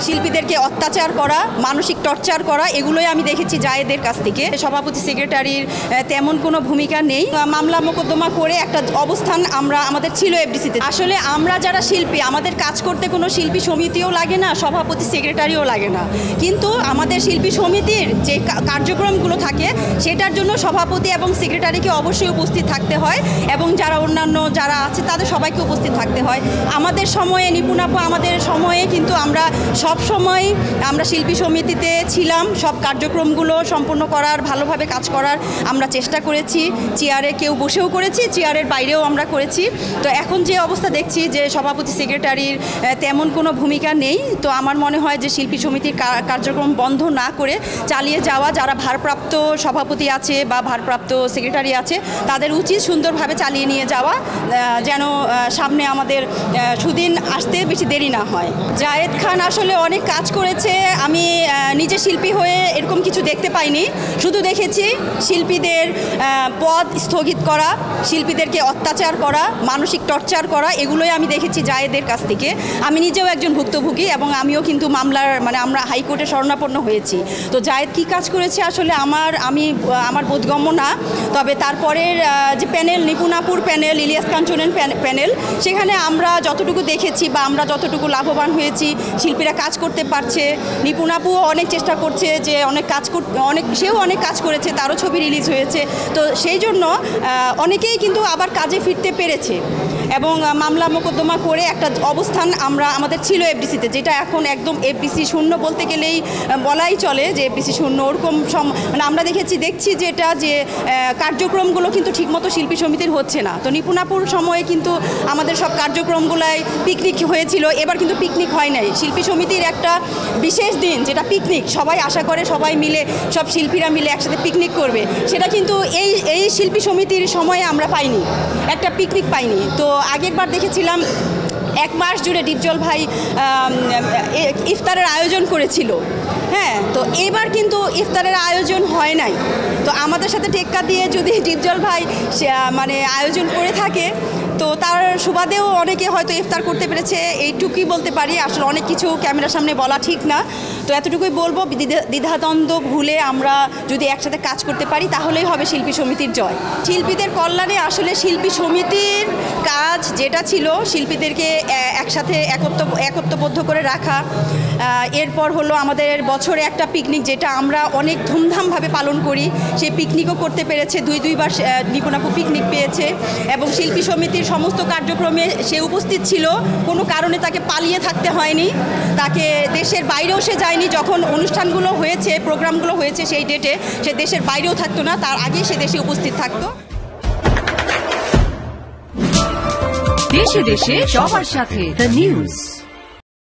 শিল্পীদেরকে অত্যাচার করা, মানসিক টর্চার করা, এগুলোই আমি দেখেছি জায়েদের কাছ থেকে। সভাপতি সেক্রেটারির তেমন কোনো ভূমিকা নেই। মামলা মোকদ্দমা করে একটা অবস্থান আমাদের ছিল এফডিসিতে। আসলে আমরা যারা শিল্পী, আমাদের কাজ করতে কোনো শিল্পী সমিতিও লাগে না, সভাপতি সেক্রেটারিও লাগে না, কিন্তু আমাদের শিল্পী সমিতির যে কার্যক্রমগুলো থাকে সেটার জন্য সভাপতি এবং সেক্রেটারিকে অবশ্যই উপস্থিত থাকতে হয় এবং যারা অন্যান্য যারা আছে তাদের সবাইকে উপস্থিত থাকতে হয়। আমাদের সময়ে নিপুণাপু আমাদের সময়ে কিন্তু আমরা সব সময় শিল্পী সমিতিতে ছিলাম, সব কার্যক্রমগুলো সম্পূর্ণ করার, ভালোভাবে কাজ করার আমরা চেষ্টা করেছি। চেয়ারে কেউ বসেও করেছি, চেয়ারের বাইরেও আমরা করেছি। তো এখন যে অবস্থা দেখছি যে সভাপতি সেক্রেটারির তেমন কোনো ভূমিকা নেই, তো আমার মনে হয় যে শিল্পী সমিতির কার্যক্রম বন্ধ না করে চালিয়ে যাওয়া, যারা ভারপ্রাপ্ত সভাপতি আছে বা ভারপ্রাপ্ত সেক্রেটারি আছে তাদের উচিত সুন্দরভাবে চালিয়ে নিয়ে যাওয়া, যেন সামনে আমাদের সুদিন আসতে বেশি দেরি না হয়। জায়েদ খান আসলে অনেক কাজ করেছে। আমি নিজে শিল্পী হয়ে এরকম কিছু দেখতে পাইনি, শুধু দেখেছি শিল্পীদের পদ স্থগিত করা, শিল্পীদেরকে অত্যাচার করা, মানসিক টর্চার করা, এগুলোই আমি দেখেছি জায়েদের কাছ থেকে। আমি নিজেও একজন ভুক্তভোগী এবং আমিও কিন্তু মামলার আমরা হাইকোর্টে শরণাপন্ন হয়েছি। তো জায়েদ কী কাজ করেছে আসলে আমার বোধগম্য না। তবে তারপরের যে প্যানেল, নিপুণাপুর প্যানেল, ইলিয়াস কাঞ্চনের প্যানেল, সেখানে আমরা যতটুকু দেখেছি বা আমরা যতটুকু লাভবান হয়েছি, শিল্পীরা কাজ করতে পারছে। নিপুণাপুও অনেক চেষ্টা করছে যে সেও অনেক কাজ করেছে, তারও ছবি রিলিজ হয়েছে। তো সেই জন্য অনেকেই কিন্তু আবার কাজে ফিরতে পেরেছে এবং মামলা মোকদ্দমা করে একটা অবস্থান আমাদের ছিল এফডিসিতে, যেটা এখন একদম এফডিসি শূন্য বলতে গেলেই বলাই চলে যে এফডিসি শূন্য। ওরকম আমরা দেখছি যেটা যে কার্যক্রমগুলো কিন্তু ঠিকমতো শিল্পী সমিতির হচ্ছে না। তো নিপুণাপুর সময়ে কিন্তু আমাদের সব কার্যক্রমগুলাই পিকনিক হয়েছিল, এবার কিন্তু পিকনিক হয় নাই। শিল্পী সমিতির একটা বিশেষ দিন যেটা পিকনিক, সবাই আশা করে সবাই মিলে, সব শিল্পীরা মিলে একসাথে পিকনিক করবে, সেটা কিন্তু এই শিল্পী সমিতির সময়ে আমরা পাইনি, একটা পিকনিক পাইনি। তো আগের বার দেখেছিলাম 1 মাস জুড়ে ডিপজল ভাই ইফতারের আয়োজন করেছিল। হ্যাঁ, তো এবার কিন্তু ইফতারের আয়োজন হয় নাই। তো আমাদের সাথে টেক্কা দিয়ে যদি ডিপজল ভাই আয়োজন করে থাকে, তো তার সুবাদেও অনেকে হয়তো ইফতার করতে পেরেছে, এইটুকুই বলতে পারি। আসলে অনেক কিছু ক্যামেরার সামনে বলা ঠিক না, তো এতটুকুই বলবো, দ্বিধাদ্বন্দ্ব ভুলে আমরা যদি একসাথে কাজ করতে পারি তাহলেই হবে শিল্পী সমিতির জয়। শিল্পীদের কল্যাণে আসলে শিল্পী সমিতির কাজ যেটা ছিল, শিল্পীদেরকে একসাথে একত্ববদ্ধ করে রাখা। এরপর হলো আমাদের বছরে একটা পিকনিক, যেটা আমরা অনেক ধুমধামভাবে পালন করি, সেই পিকনিকও করতে পেরেছে। দুইবার নিপুণাপু পিকনিক পেয়েছে এবং শিল্পী সমিতির সমস্ত কার্যক্রমে সে উপস্থিত ছিল, কোনো কারণে তাকে পালিয়ে থাকতে হয়নি, তাকে দেশের বাইরেও সে যায়নি। যখন অনুষ্ঠানগুলো হয়েছে, প্রোগ্রামগুলো হয়েছে সেই ডেটে, সে দেশের বাইরেও থাকতো না, তার আগেই সে দেশে উপস্থিত থাকতো। দেশে দেশে সবার সাথে, দ্য নিউজ।